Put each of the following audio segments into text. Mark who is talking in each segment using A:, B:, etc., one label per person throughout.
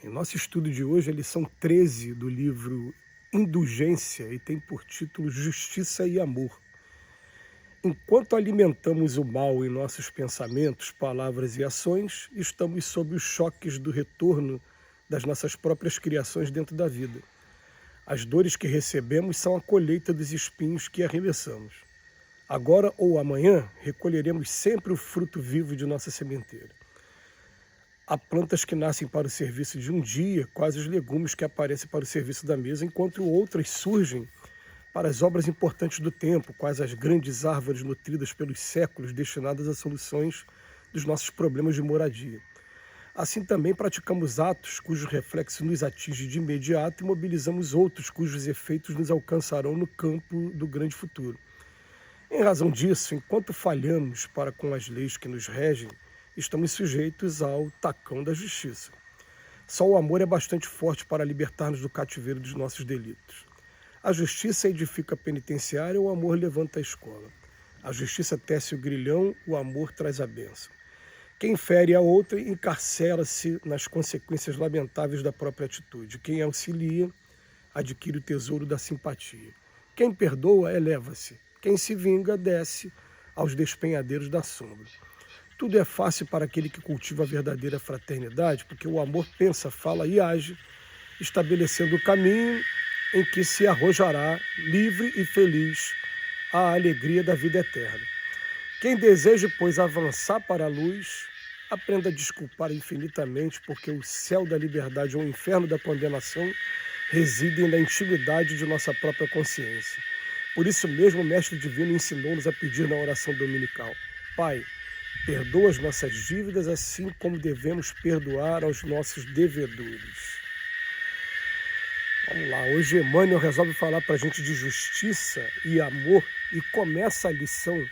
A: Em nosso estudo de hoje, a lição 13 do livro Indulgência e tem por título Justiça e Amor. Enquanto alimentamos o mal em nossos pensamentos, palavras e ações, estamos sob os choques do retorno das nossas próprias criações dentro da vida. As dores que recebemos são a colheita dos espinhos que arremessamos. Agora ou amanhã, recolheremos sempre o fruto vivo de nossa sementeira. Há plantas que nascem para o serviço de um dia, quase os legumes que aparecem para o serviço da mesa, enquanto outras surgem para as obras importantes do tempo, quais as grandes árvores nutridas pelos séculos destinadas a soluções dos nossos problemas de moradia. Assim também praticamos atos cujos reflexos nos atingem de imediato e mobilizamos outros cujos efeitos nos alcançarão no campo do grande futuro. Em razão disso, enquanto falhamos para com as leis que nos regem, estamos sujeitos ao tacão da justiça. Só o amor é bastante forte para libertar-nos do cativeiro dos nossos delitos. A justiça edifica a penitenciária, o amor levanta a escola. A justiça tece o grilhão, o amor traz a bênção. Quem fere a outra encarcera-se nas consequências lamentáveis da própria atitude. Quem auxilia adquire o tesouro da simpatia. Quem perdoa eleva-se. Quem se vinga desce aos despenhadeiros da sombra. Tudo é fácil para aquele que cultiva a verdadeira fraternidade, porque o amor pensa, fala e age, estabelecendo o caminho em que se arrojará, livre e feliz, à alegria da vida eterna. Quem deseja, pois, avançar para a luz, aprenda a desculpar infinitamente, porque o céu da liberdade ou o inferno da condenação residem na intimidade de nossa própria consciência. Por isso mesmo o Mestre Divino ensinou-nos a pedir na oração dominical: Pai, perdoa as nossas dívidas, assim como devemos perdoar aos nossos devedores. Vamos lá, hoje Emmanuel resolve falar para a gente de justiça e amor e começa a lição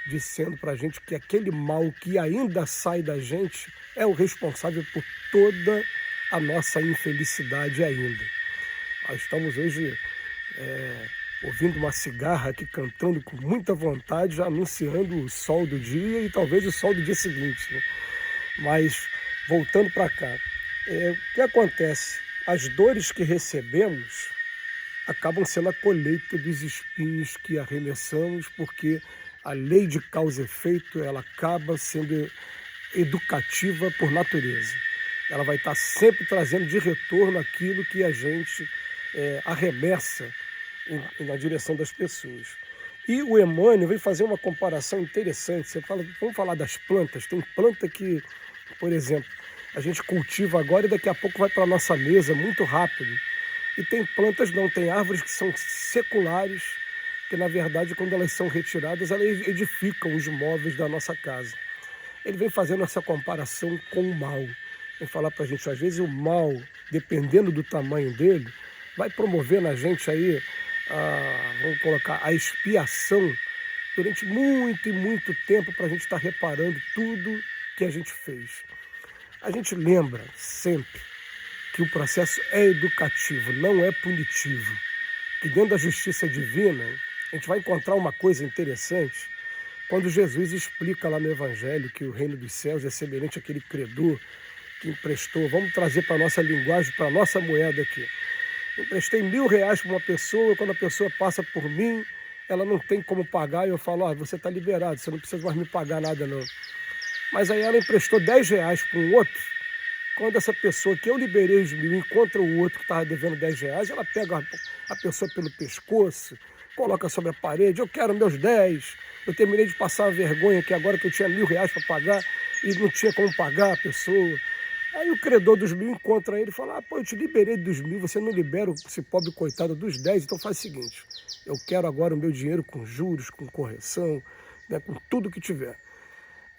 A: dizendo para a gente que aquele mal que ainda sai da gente é o responsável por toda a nossa infelicidade ainda. Nós estamos hoje ouvindo uma cigarra aqui cantando com muita vontade, já anunciando o sol do dia e talvez o sol do dia seguinte, né? Mas, voltando para cá, o que acontece? As dores que recebemos acabam sendo a colheita dos espinhos que arremessamos, porque a lei de causa e efeito ela acaba sendo educativa por natureza. Ela vai estar sempre trazendo de retorno aquilo que a gente arremessa na direção das pessoas. E o Emmanuel vem fazer uma comparação interessante. Você fala, vamos falar das plantas. Tem planta que, por exemplo, a gente cultiva agora e daqui a pouco vai para a nossa mesa muito rápido. E tem plantas, não, tem árvores que são seculares, que na verdade quando elas são retiradas, elas edificam os móveis da nossa casa. Ele vem fazendo essa comparação com o mal. Vem falar para a gente, às vezes o mal, dependendo do tamanho dele, vai promover na gente aí vamos colocar, a expiação durante muito e muito tempo para a gente estar reparando tudo que a gente fez. A gente lembra sempre que o processo é educativo, não é punitivo. Que dentro da justiça divina, a gente vai encontrar uma coisa interessante quando Jesus explica lá no Evangelho que o reino dos céus é semelhante àquele credor que emprestou, vamos trazer para a nossa linguagem, para a nossa moeda aqui. Emprestei R$1.000 para uma pessoa, quando a pessoa passa por mim, ela não tem como pagar, e eu falo, você está liberado, você não precisa mais me pagar nada não. Mas aí ela emprestou R$10 para um outro, quando essa pessoa que eu liberei os 1.000 encontra o outro que estava devendo R$10, ela pega a pessoa pelo pescoço, coloca sobre a parede, eu quero meus 10, eu terminei de passar a vergonha que agora que eu tinha R$1.000 para pagar e não tinha como pagar a pessoa. Aí o credor dos 1.000 encontra ele e fala, eu te liberei dos 1.000, você não libera esse pobre coitado dos 10, então faz o seguinte, eu quero agora o meu dinheiro com juros, com correção, né, com tudo que tiver.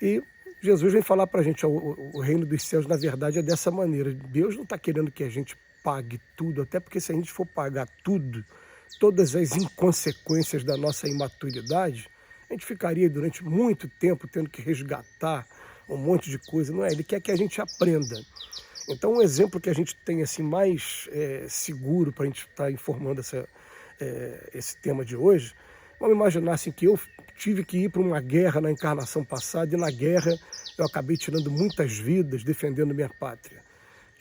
A: E Jesus vem falar para a gente, o reino dos céus na verdade é dessa maneira, Deus não está querendo que a gente pague tudo, até porque se a gente for pagar tudo, todas as inconsequências da nossa imaturidade, a gente ficaria durante muito tempo tendo que resgatar um monte de coisa, não é? Ele quer que a gente aprenda. Então, um exemplo que a gente tem assim, mais seguro para a gente estar informando esse tema de hoje, vamos imaginar assim, que eu tive que ir para uma guerra na encarnação passada e na guerra eu acabei tirando muitas vidas defendendo minha pátria.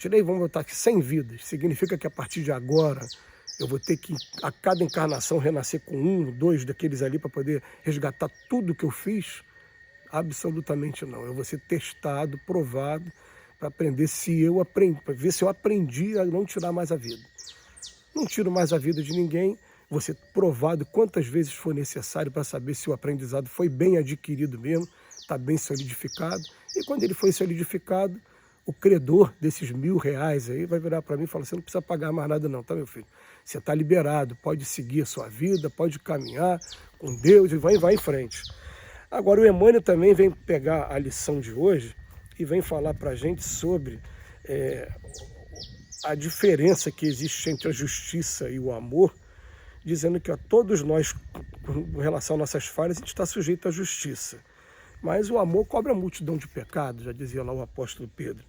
A: tirei, vamos botar aqui, 100 vidas. Significa que a partir de agora eu vou ter que, a cada encarnação, renascer com 1, 2 daqueles ali para poder resgatar tudo que eu fiz? Absolutamente não. Eu vou ser testado, provado, para aprender se eu aprendi, para ver se eu aprendi a não tirar mais a vida. Não tiro mais a vida de ninguém, vou ser provado quantas vezes for necessário para saber se o aprendizado foi bem adquirido mesmo, está bem solidificado. E quando ele foi solidificado, o credor desses R$1.000 aí vai virar para mim e falar: você não precisa pagar mais nada não, tá, meu filho? Você está liberado, pode seguir a sua vida, pode caminhar com Deus e vai em frente. Agora o Emmanuel também vem pegar a lição de hoje e vem falar para a gente sobre a diferença que existe entre a justiça e o amor, dizendo que todos nós, com relação às nossas falhas, a gente está sujeito à justiça. Mas o amor cobra multidão de pecados, já dizia lá o apóstolo Pedro.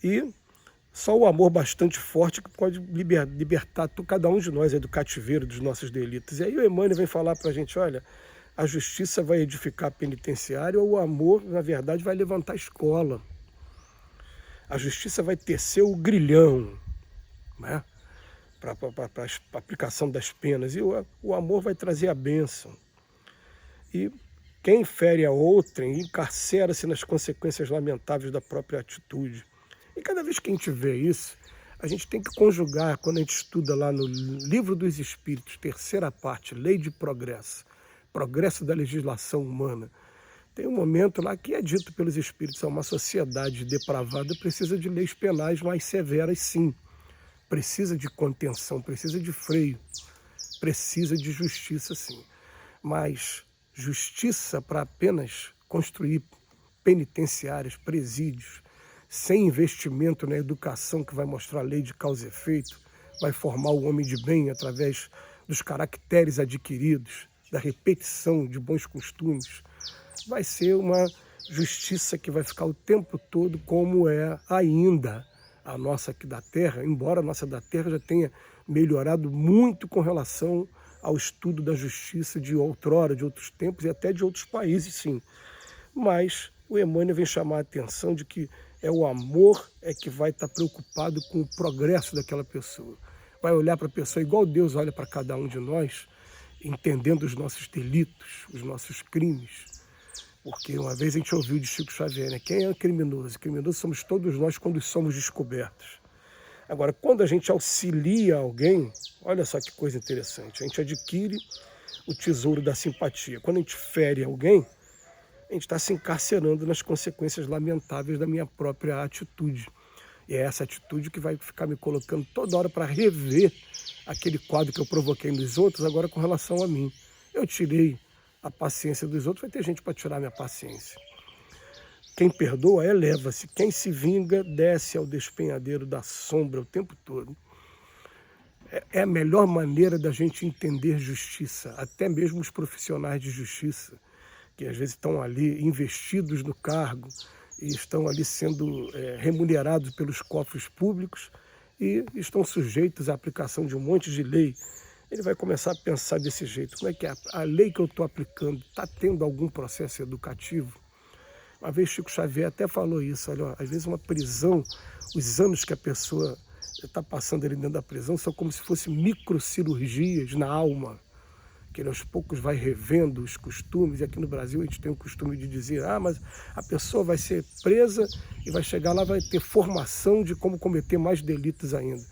A: E só o amor bastante forte que pode libertar cada um de nós do cativeiro dos nossos delitos. E aí o Emmanuel vem falar para a gente: olha, a justiça vai edificar a penitenciária, ou o amor, na verdade, vai levantar a escola. A justiça vai tecer o grilhão, né, para a aplicação das penas, e o amor vai trazer a bênção. E quem fere a outrem encarcera-se nas consequências lamentáveis da própria atitude. E cada vez que a gente vê isso, a gente tem que conjugar, quando a gente estuda lá no Livro dos Espíritos, terceira parte, Lei de Progresso, Progresso da Legislação Humana. Tem um momento lá que é dito pelos Espíritos: uma sociedade depravada precisa de leis penais mais severas, sim. Precisa de contenção, precisa de freio, precisa de justiça, sim. Mas justiça para apenas construir penitenciárias, presídios, sem investimento na educação que vai mostrar a lei de causa e efeito, vai formar o homem de bem através dos caracteres adquiridos, da repetição de bons costumes, vai ser uma justiça que vai ficar o tempo todo como é ainda a nossa aqui da Terra, embora a nossa da Terra já tenha melhorado muito com relação ao estudo da justiça de outrora, de outros tempos e até de outros países, sim. Mas o Emmanuel vem chamar a atenção de que é o amor que vai estar preocupado com o progresso daquela pessoa. Vai olhar para a pessoa igual Deus olha para cada um de nós, entendendo os nossos delitos, os nossos crimes. Porque uma vez a gente ouviu de Chico Xavier, né? Quem é criminoso? Criminoso somos todos nós quando somos descobertos. Agora, quando a gente auxilia alguém, olha só que coisa interessante, a gente adquire o tesouro da simpatia. Quando a gente fere alguém, a gente está se encarcerando nas consequências lamentáveis da minha própria atitude. E é essa atitude que vai ficar me colocando toda hora para rever aquele quadro que eu provoquei nos outros, agora com relação a mim. Eu tirei a paciência dos outros, vai ter gente para tirar minha paciência. Quem perdoa eleva-se, quem se vinga desce ao despenhadeiro da sombra o tempo todo. É a melhor maneira da gente entender justiça, até mesmo os profissionais de justiça, que às vezes estão ali investidos no cargo e estão ali sendo remunerados pelos cofres públicos e estão sujeitos à aplicação de um monte de lei. Ele vai começar a pensar desse jeito: como é que a lei que eu estou aplicando está tendo algum processo educativo? Uma vez Chico Xavier até falou isso: olha, às vezes uma prisão, os anos que a pessoa está passando ali dentro da prisão são como se fossem microcirurgias na alma, que ele aos poucos vai revendo os costumes. E aqui no Brasil a gente tem o costume de dizer: mas a pessoa vai ser presa e vai chegar lá, vai ter formação de como cometer mais delitos ainda.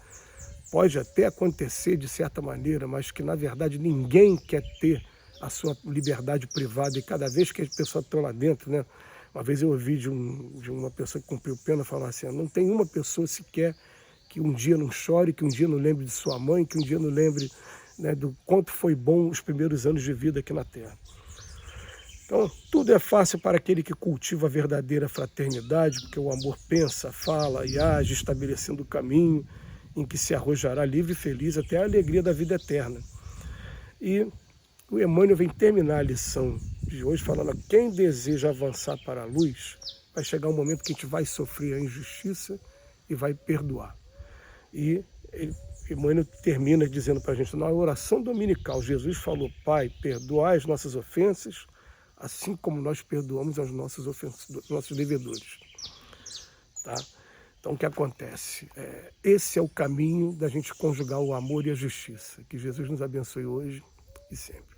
A: Pode até acontecer de certa maneira, mas que na verdade ninguém quer ter a sua liberdade privada, e cada vez que as pessoas estão lá dentro, né? Uma vez eu ouvi de uma pessoa que cumpriu pena falar assim: não tem uma pessoa sequer que um dia não chore, que um dia não lembre de sua mãe, que um dia não lembre, né, do quanto foi bom os primeiros anos de vida aqui na Terra. Então, tudo é fácil para aquele que cultiva a verdadeira fraternidade, porque o amor pensa, fala e age, estabelecendo o caminho em que se arrojará livre e feliz até a alegria da vida eterna. E o Emmanuel vem terminar a lição de hoje falando: quem deseja avançar para a luz, vai chegar um momento que a gente vai sofrer a injustiça e vai perdoar. E Emmanuel termina dizendo para a gente, na oração dominical, Jesus falou: Pai, perdoai as nossas ofensas, assim como nós perdoamos aos nossos devedores. Tá? Então, o que acontece? Esse é o caminho da gente conjugar o amor e a justiça. Que Jesus nos abençoe hoje e sempre.